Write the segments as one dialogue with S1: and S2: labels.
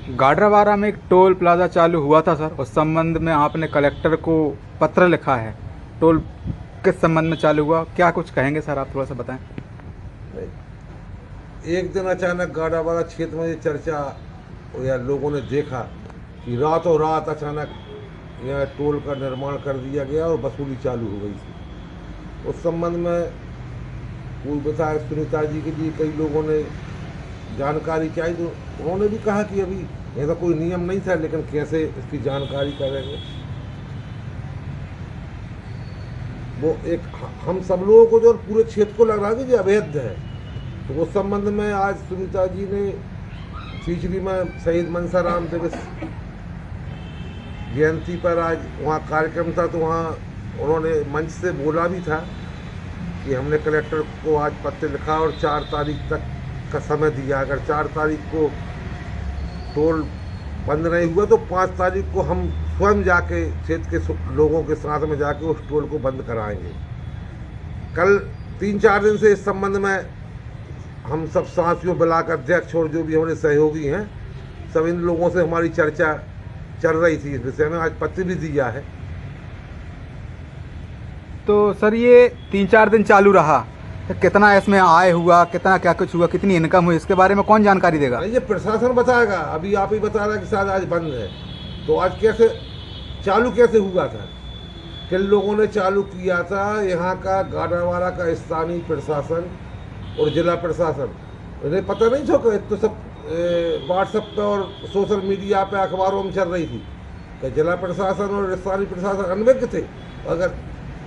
S1: गाडरावारा में एक toll plaza चालू हुआ था सर, उस संबंध में आपने कलेक्टर को पत्र लिखा है। टोल किस संबंध में चालू हुआ, क्या कुछ कहेंगे सर, आप थोड़ा सा बताएं।
S2: एक दिन अचानक गाडावाला क्षेत्र में ये चर्चा या लोगों ने देखा कि रातों रात अचानक यह टोल का निर्माण कर दिया गया और वसूली चालू हो गई थी। उस संबंध में पूर्व विधायक सुनीता जी के लिए कई लोगों ने जानकारी चाहिए, तो उन्होंने भी कहा कि अभी ऐसा कोई नियम नहीं था, लेकिन कैसे इसकी जानकारी करेंगे। वो एक हम सब लोगों को जो पूरे क्षेत्र को लग रहा है कि ये अवैध है, तो उस संबंध में आज सुनीता जी ने सीचरी में शहीद मनसाराम दिवस जयंती पर आज वहाँ कार्यक्रम था, तो वहाँ उन्होंने मंच से बोला भी था कि हमने कलेक्टर को आज पत्र लिखा और 4 तारीख तक का समय दिया। अगर 4 तारीख को टोल बंद नहीं हुआ तो 5 तारीख को हम स्वयं जाके क्षेत्र के लोगों के साथ में जाके उस टोल को बंद कराएंगे। कल 3-4 दिन से इस संबंध में हम सब साथियों, ब्लॉक अध्यक्ष और जो भी हमारे सहयोगी हैं, सब इन लोगों से हमारी चर्चा चल रही थी इस विषय में। आज पत्र भी दिया है।
S1: तो सर ये 3-4 दिन चालू रहा, तो कितना इसमें आय हुआ, कितना क्या कुछ हुआ, कितनी इनकम हुई, इसके बारे में कौन जानकारी देगा?
S2: नहीं, ये प्रशासन बताएगा। अभी आप ही बता रहा है कि शायद आज बंद है, तो आज कैसे चालू कैसे हुआ था, किन लोगों ने चालू किया था? यहाँ का गाडावाला का स्थानीय प्रशासन और जिला प्रशासन, इन्हें पता नहीं था। तो सब व्हाट्सएप पे और सोशल मीडिया पे, अखबारों में चल रही थी कि जिला प्रशासन और स्थानीय प्रशासन अनभिज्ञ थे। अगर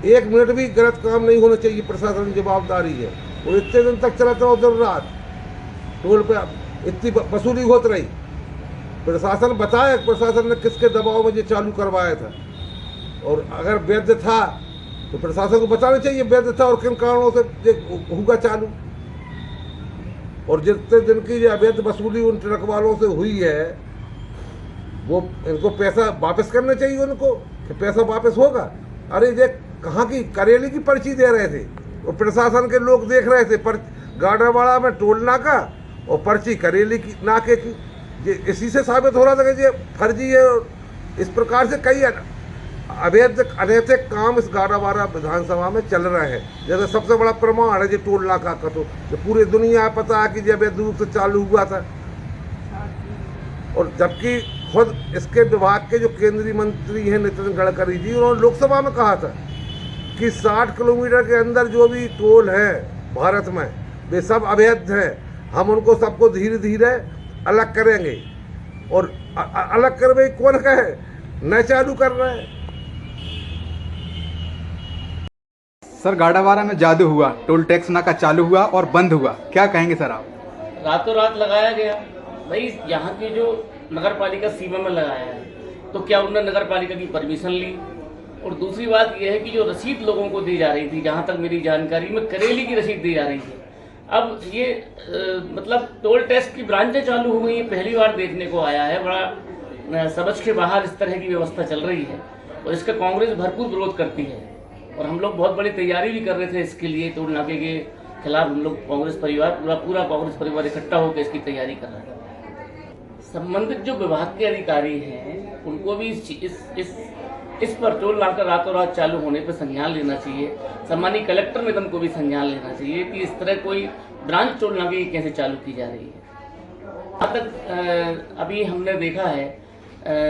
S2: 1 मिनट भी गलत काम नहीं होना चाहिए, प्रशासन की जवाबदारी है। और इतने दिन तक चला था उधर रात टोल पे इतनी वसूली होती रही। प्रशासन बताए प्रशासन ने किसके दबाव में ये चालू करवाया था, और अगर वैध था तो प्रशासन को बताना चाहिए वैध था और किन कारणों से ये हुआ चालू। और जितने दिन की ये अवैध वसूली उन ट्रक वालों से हुई है, वो इनको पैसा वापस करना चाहिए उनको, कि पैसा वापस होगा। अरे ये कहाँ की करेली की पर्ची दे रहे थे, और प्रशासन के लोग देख रहे थे पर गाडावाला में टोल नाका और पर्ची करेली की नाके की। ये इसी से साबित हो रहा था कि ये फर्जी है। और इस प्रकार से कई अवैध अनैतिक काम इस गाडावाला विधानसभा में चल रहे हैं। जैसे सबसे बड़ा प्रमाण है ये टोल नाका का, तो पूरी दुनिया पता है कि ये अवैध रूप से चालू हुआ था। और जबकि खुद इसके विभाग के जो केंद्रीय मंत्री हैं नितिन गडकरी जी, उन्होंने लोकसभा में कहा था कि 60 किलोमीटर के अंदर जो भी टोल है भारत में, वे सब अवैध हैं। हम उनको सबको धीरे धीरे अलग करेंगे। और अलग कर भाई कौन कहे, न चालू कर रहे हैं।
S1: सर गाडावारा में जादू हुआ, टोल टैक्स नाका चालू हुआ और बंद हुआ, क्या कहेंगे सर आप?
S3: रातों रात लगाया गया भाई। यहाँ की जो नगर पालिका सीमा में लगाया है, तो क्या उन्होंने नगर पालिका की परमिशन ली? और दूसरी बात यह है कि जो रसीद लोगों को दी जा रही थी, जहाँ तक मेरी जानकारी में करेली की रसीद दी जा रही थी। अब ये मतलब टोल टैक्स की ब्रांचें चालू हो गई, ये पहली बार देखने को आया है। बड़ा समझ के बाहर इस तरह की व्यवस्था चल रही है, और इसका कांग्रेस भरपूर विरोध करती है। और हम लोग बहुत बड़ी तैयारी भी कर रहे थे इसके लिए। टोल नाके के खिलाफ हम लोग कांग्रेस परिवार, पूरा कांग्रेस परिवार इकट्ठा होकर इसकी तैयारी कर रहा है। संबंधित जो विभाग के अधिकारी हैं, उनको भी इस पर टोल नाका रातों रात चालू होने पर संज्ञान लेना चाहिए। सम्मानीय कलेक्टर निगम को भी संज्ञान लेना चाहिए कि इस तरह कोई ब्रांच टोल नाके कैसे चालू की जा रही है। अब तक अभी हमने देखा है,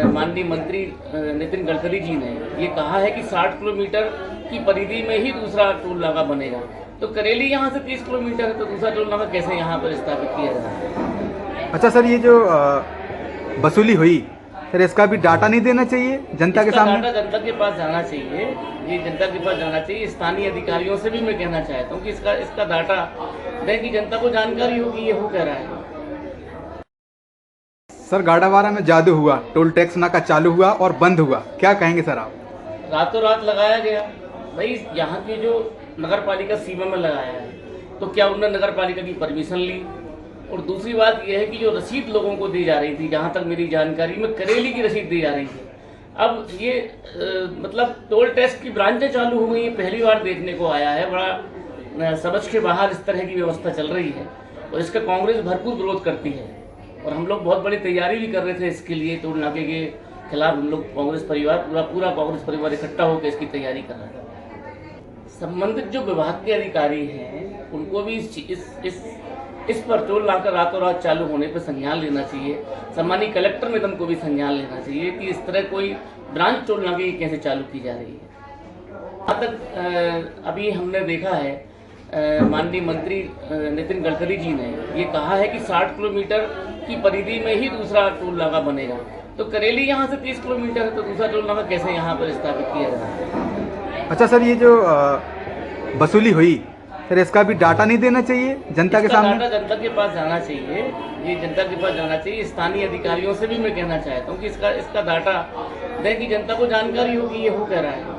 S3: माननीय मंत्री नितिन गडकरी जी ने ये कहा है कि 60 किलोमीटर की परिधि में ही दूसरा टोल नाका बनेगा। तो करेली यहाँ से 30 किलोमीटर है, तो दूसरा टोल नाका कैसे यहाँ पर स्थापित किया जाए?
S1: अच्छा सर, ये जो वसूली हुई सर, इसका भी डाटा नहीं देना चाहिए जनता के सामने?
S3: डाटा जनता के पास जाना चाहिए, ये जनता के पास जाना चाहिए। स्थानीय अधिकारियों से भी मैं कहना चाहता हूँ कि इसका डाटा दें कि जनता को जानकारी होगी ये हो कह रहा है।
S1: सर गाडावारा में जादू हुआ, टोल टैक्स नाका चालू हुआ और बंद हुआ, क्या कहेंगे सर आप?
S3: रातों रात लगाया गया भाई। यहाँ की जो नगर पालिका सीमा में लगाया है, तो क्या उन्होंने नगर पालिका की परमिशन ली? और दूसरी बात यह है कि जो रसीद लोगों को दी जा रही थी, जहाँ तक मेरी जानकारी में करेली की रसीद दी जा रही थी। अब ये मतलब टोल टैक्स की ब्रांचें चालू हो गई, पहली बार देखने को आया है। बड़ा समझ के बाहर इस तरह की व्यवस्था चल रही है, और इसका कांग्रेस भरपूर विरोध करती है। और हम लोग बहुत बड़ी तैयारी भी कर रहे थे इसके लिए। टोल नाके के खिलाफ हम लोग कांग्रेस परिवार पूरा कांग्रेस परिवार इकट्ठा होकर इसकी तैयारी कर रहा था। संबंधित जो विभाग के अधिकारी हैं उनको भी इस पर टोल नाका रातों रात चालू होने पर संज्ञान लेना चाहिए। सम्मानीय कलेक्टर मैडम को भी संज्ञान लेना चाहिए कि इस तरह कोई ब्रांच टोल नाके की कैसे चालू की जा रही है। अब तक अभी हमने देखा है माननीय मंत्री नितिन गडकरी जी ने ये कहा है कि 60 किलोमीटर की परिधि में ही दूसरा टोल नाका बनेगा। तो करेली यहाँ से 30 किलोमीटर है, तो दूसरा टोल नाका कैसे यहाँ पर स्थापित किया जाए?
S1: अच्छा सर, ये जो वसूली हुई सर, इसका भी डाटा नहीं देना चाहिए जनता के सामने?
S3: डाटा जनता के पास जाना चाहिए, ये जनता के पास जाना चाहिए। स्थानीय अधिकारियों से भी मैं कहना चाहता हूँ कि इसका डाटा दें कि जनता को जानकारी होगी ये हो कह रहा है।